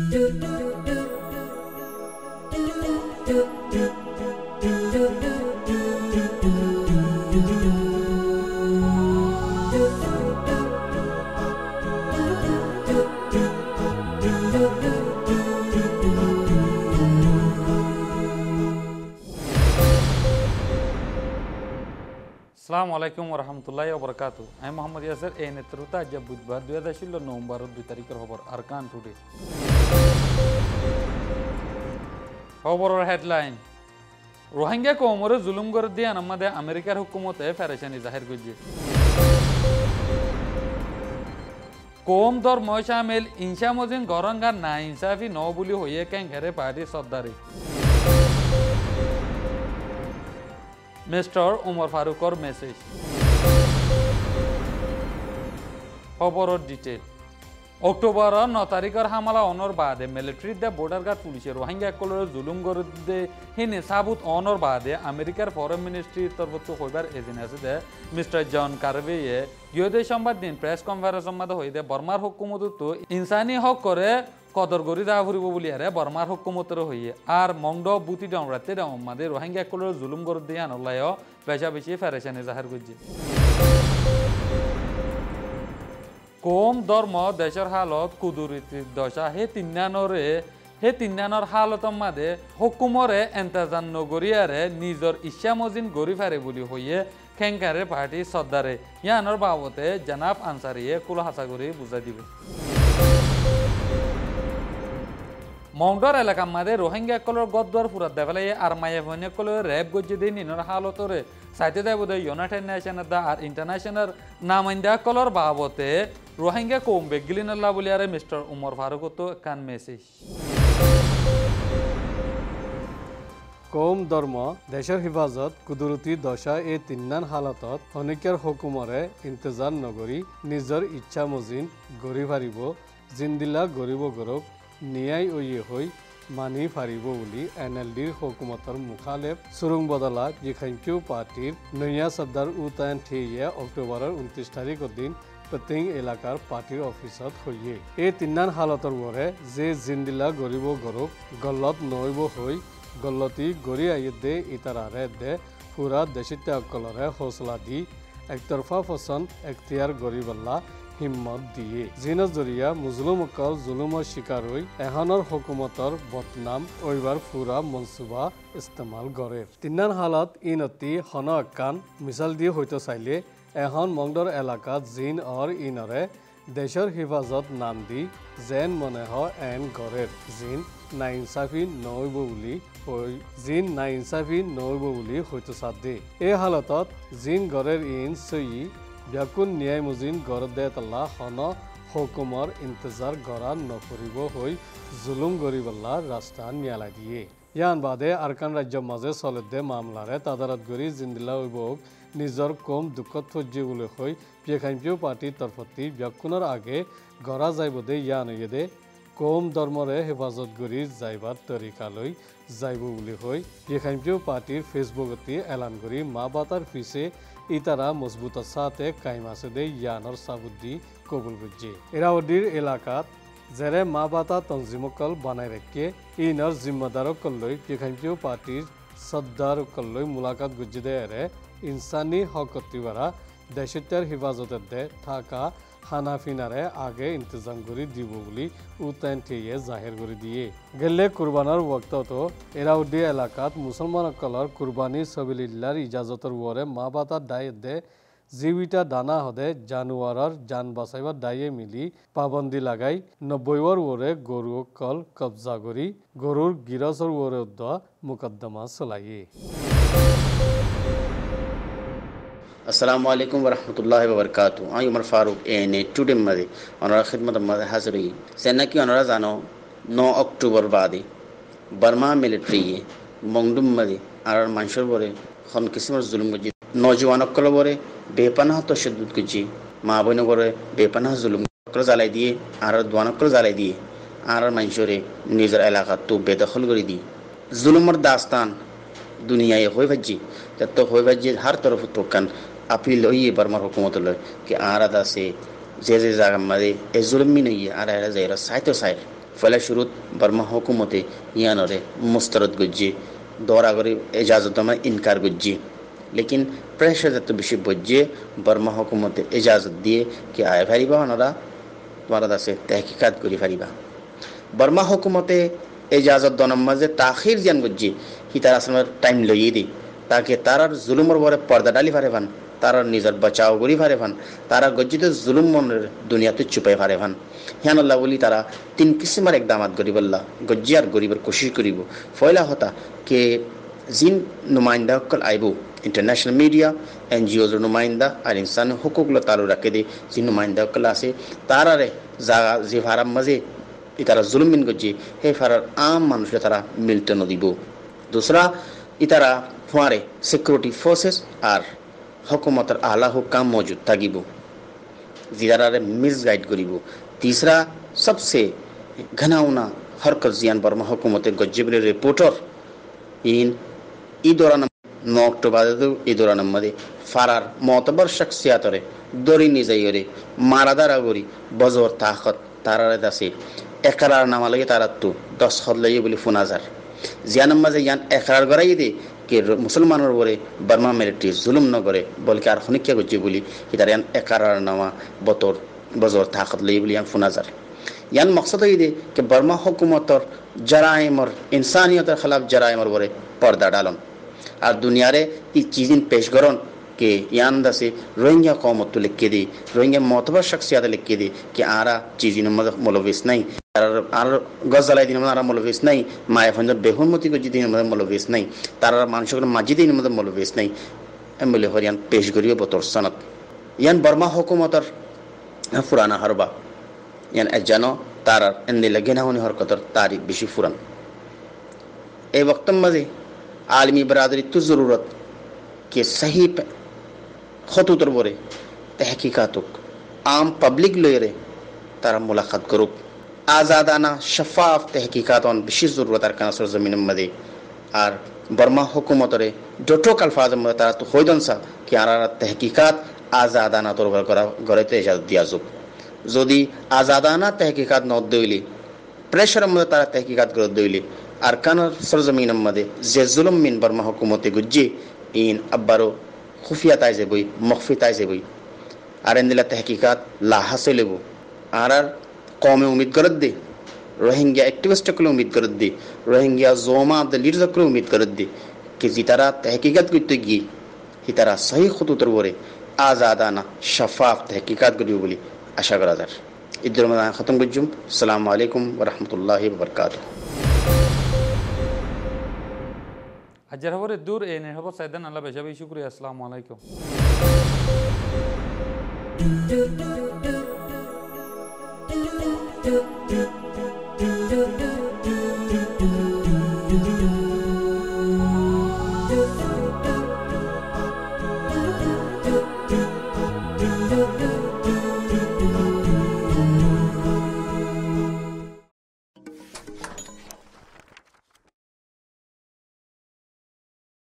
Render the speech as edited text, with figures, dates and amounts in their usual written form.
আসসালামু আলাইকুম ওরহমতুল্লাহি ওবরাকাতু। আমি মোহাম্মদ ইয়াসের এই নেতৃত্বে আজ বুধবার 2016 নভেম্বর 2 তারিখের খবর আরকান টুডে। খবরের হেডলাইন: রোহিঙ্গা কৌমরে জুলুম করে দিয়ে আমাদের আমেরিকার হুকুমতে ফেরেশানি জাহির করছে। কৌম ধর্ম শামিল ইনসামজিন গরঙ্গার না ইনসাফি ন বলি হইয়ে ক্যাঙ্গারে পার্টি সর্দারি। মিস্টার উমর ফারুকর মেসেজ। খবরের ডিটেল: অক্টোবর 9 তারিখের হামলা অনর বাদে মিলিটারি দে বর্ডার গার্ড পুলিশে রোহিঙ্গা কলর জুলুম গরদে হিনে সাবুত অনর বাদে আমেরিকার ফরেন মিনিস্ট্রির তরফত হইবার এজেন্ট আছে দে মিস্টার জন কারভেয়ে গিয়ে সংবাদ দিন প্রেস কনফারেন্সের মধ্যে হইতে বর্মার হুকুমত তো ইনসানি হক করে কদর গরি যা ফুরিব বলি আরে বর্মার হুকুমতের হইয়ে আর মংড বুতি ডাউন রাতে ডাউন মাদে রোহিঙ্গা কলর জুলুম গরদে আনলায় বেশা বেশি ফেরেশানি জাহির করছে। কম ধর্ম দেশের হালত কুদুরীতির দশা হে তিন্নানর হালতর মাঝে হুকুমরে এন্তেজান নগরিয়ারে নিজের ইচ্ছা মজিন গড়ি ফারে বলি হইয়ে খেঙ্কারে পার্টি সর্দারে ইয়ানোর বাবতে জানাব আনসারিয়ে কুল হাসা করে বুঝাই দিবে। মংডর এলাকার মাঝে রোহিঙ্গা কলর গদ্দর ফুরাত দেখালে আর মায়ে ভৈনিক কলর র্যাব গজ্জে দিয়ে নিনর হালতরে সাইতে দেয় বোধ ইউনাইটেড নেশনের দা আর ইন্টারন্যাশনাল নামাইন্দা কলর বাবতে রোহিঙ্গা কৌম বেগিলিনাল্লাহ বলি আরে মিস্টার উমর ফারুক তো কান মেসেজ। কৌম ধর্ম দেশের হিফাজত কুদরতি দশা এই তিন্নান হালতত অনেকের হুকুমরে ইন্তজার নগরী নিজের ইচ্ছা মজিন গড়ি ফারিব জিন্দিলা গরিব গরক নিয়াই ওয়ে হই মানি ফারিব বলি এনএলডির হুকুমতর মুখালেফ সুরুং বদলা জিখানকিউ পার্টির নয়া সর্দার উতায়ন ঠিয়ে অক্টোবরের 29 তারিখের দিন প্রত্যেক এলাকার পার্টির অফিসত হইয়ে এই তিন্নান হালতর ওরে যে জিন্দিলা গরিব গরক গল্লত নইব হই গল্লতি গড়ি আইয়ে দে ইতারারে দে পুরা দেশিতে অকলরে হৌসলা দি একতরফা পছন্দ এখতিয়ার গরিবল্লা হিম্মত দিয়ে জিনর জরিয়া মুজলুম অকল জুলুমৰ শিকাৰ হই এহনৰ হুকুমতৰ বদনাম ওইবার পুরা মনসুবা ইস্তেমাল করে। তিন্নান হালত ইনতি হন আকান মিসাল দিয়ে হইতে চাইলে এখন মংডর এলাকাত জিন অর ইনরে দেশের হিফাজত নাম দি যেন মনে হয় এন গড়ের জিন নাইনসাফি নইব বুলি হইতে চাপ দে। এই হালতত জিন গড়ের ইন সই ব্যাকুন ন্যায় মুজিন গড় দে তাল্লা হন হুকুমর ইন্তজার গড়া নকরিব হই জুলুম গরিবল্লা রাস্তা নিয়ালাই দিয়ে। ইয়ান বাদে আরকান রাজ্যর মাঝে চলে দে মামলারে তাদারত গড়ি জিন্দিলা উইবক নিজর কম দুঃখত ফজ্জি বলে হই পিএখানপিও পার্টির তরফতি ব্যাকুনের আগে গড়া যাইব দে ইয়ান দে কম ধর্মরে হেফাজত গড়ি যাইবার তরিকালৈ যাইব বলে হই পিএখানপিও পার্টির ফেসবুকতি এলান করি মা বাতার পিছে ইতারা মজবুত সাথে কাইম আছে দে ইয়ানোর সাবুদ্দি কবুল করছে। এরাউদ্দির এলাকাত যেরে মা বাতা তঞ্জিমকল বানাই রেখে ইনর জিম্মেদারকলৈ পিএখানপিও পার্টির সর্দারকলৈ মুলাকাত গুজি দে এরে ইনসানি হকতিবারা দেশত্যার হিফাজতের দে থাকা হানাফিনারে আগে ইন্তজাম করে দিব বলে উতায়ন ঠিয়ে জাহির করে দিয়ে গেলে কুরবানার ওয়াক্তত এরাউদ্দি এলাকাত মুসলমানসকলৰ কুরবানি সবিলিল্লার ইজাজতর ওরে মা বাতার দায় দে জীবিতা দানা হদে জানুয়ারের যান বাঁচাইবার দায়ে মিলি পাবন্দি লাগাই 90 ওরে গরু কল কবজা করি গরুর গিরসর ওরে উদ্দা মুকদ্দমা চলাইয়ে। अस्सलामु अलैकुम वरहमतुल्लाहि वबरकातुहू। आई उमर फारूक एने टुडे मदे अनरा खिदमत मदे हाजिर हुई सेना की अनरा जानो 9 अक्टूबर बादे बर्मा मिलिट्री मंगडुम मदे आर मानशर बोरे खन किस्मर जुल्म गजी नौजवान अक्कल बोरे बेपनाह तशद्दुद गजी मा बने बोरे बेपनाह जुल्म कर जालाई दिए आर द्वान कर जालाई दिए आर मानशरे निजर इलाका तो बेदखल कर दी जुल्मर दास्तान दुनिया होय भज्जी तब तो होय भज्जी हर तरफ तोकन अपील हुई बर्मा हुकूमत लो कि आरादा से जे जागा मदे ए जुल्म ही नहीं है आरा जहरा साइतो साइड ফলে শুরুত বর্মা হুকুমতে ইয়ানরে মুস্তরদ গজ্জি দৌড়া করে এজাজত ইনকার গজ্জি লেকিন প্রেশার যত বেশি বজ্জে বর্মা হুকুমতে এজাজত দিয়ে কি আয় ফারিবা ওনারা তোমার আছে তেহকিকাত করি ফারিবা বর্মা হুকুমতে এজাজত দনম মাঝে তাখির জান গজ্জি কি তার আসলে টাইম লইয়ে দি তাকে তারার জুলুমর বরে পর্দা ডালি ফারে ভান তারার নিজের বাঁচাও করি ফারে ভান তারা গজ্জিত জুলুম মনের দুনিয়াতে চুপাই ফারে ভান হিয়ান আল্লাহ বলি তারা তিন কিসিমার একদামাত গরিব আল্লাহ গজ্জি আর গরিবের কোশিশ করিব ফয়লা হতা কে জিন নুমাইন্দা কল আইব इंटरनेशनल मीडिया एनजीओज नुमाइंदा और इंसान हुकूक तालु रखे दे जी नुमाइंदा कला से तारा रे जे फारा मजे इतारा जुल्म मिन गज्जे हे फारा आम मानुष तारा मिलते न दिबो दूसरा इतारा हमारे सिक्योरिटी फोर्सेस और हुकूमतर आला हुकाम मौजूद तागिबो जिदारा रे मिसगाइड करिबो तीसरा सबसे घनाउना हरकत जियान बर्मा हुकूमते गज्जे रिपोर्टर इन ई दौरान 9 अक्टोबर এই দৌরানের মধ্যে ফারার মতবর শখসিয়াতরে দরি নিজাইরে মারাদারা গরি বজর তাকত তারারে দাসে একরার নামা লাগে তারা তো 10 খত লইয়ে বলি ফুনাজার জিয়ানের মাঝে ইয়ান একরার গরাই দে কে মুসলমানের উপরে বর্মা মিলিটারি জুলুম ন করে বলকে আর খনিকা গজ্জি বলি ইতার ইয়ান একরার নামা বতর বজর তাকত লইয়ে বলি ইয়ান ফুনাজার ইয়ান মকসদ এই দে কে বর্মা হুকুমতর জরাইমর ইনসানিয়তের खिलाफ জরাইমর উপরে পর্দা ডালন আর দুনিয়ারে এই চিজিন পেশ করন কে ইয়ান্দা সে রোহিঙ্গা কওমত লিখে দি রোহিঙ্গা মতবর শখসিয়াত লিখে দি কে আরা চিজিন মলবিস নাই আর গজালাই দিন আরা মলবিস নাই মায়া ফঞ্জ বেহুনমতি গজি দিন মলবিস নাই তারা মানুষের মাজি দিন মলবিস নাই এমবলে হরিয়ান পেশ করিও বতর সনত ইয়ান বর্মা হুকুমতর পুরানা হরবা ইয়ান জানো তার এনে লাগে না হনি হরকতর তারিখ বেশি ফুরান এই বক্তব্য মাঝে आलमी बरादरी तो ज़रूरत के सही खतूतर बोरे तहकीकातुक आम पब्लिक लोयरे तारा मुलाकात करूक आज़ादाना शफाफ तहकीकात और विशेष ज़रूरत अरकान सरज़मीन मदे और बर्मा हुकूमतरे डोटो अल्फाज में तारा तो होइदन सा कि आरा तहकीकात आज़ादाना तौर पर गरे तो इजाज़त दिया जुक जोदी आज़ादाना तहकीकात न देइली प्रेशर में तारा तहकीकात कर देइली अरकान सरजमीन मदे जे जुल्म मिन बर्मा हुकूमते गुज्जे इन अब्बारो खुफिया ताइजे बई मख्फी ताइजे बई आरेंदिला तहकीकात ला हासिल बो आरार कौमे उम्मीद करत दे रोहिंग्या एक्टिविस्ट को उम्मीद करत दे रोहिंग्या जोमा ऑफ द लीडर्स को उम्मीद करत दे कि जितारा तहकीकात गुत्तगी हितारा सही खतूतर बोरे आज़ादाना शफाफ तहकीकात करियो बोली आशा करा दर इधर में खत्म गुज्जुम अस्सलाम वालेकुम व रहमतुल्लाहि व बरकातहू হাজার খবরে দূর এই নির্ভর সাইদান আল্লাহ বেশি বেশি শুকরিয়া আসসালামু আলাইকুম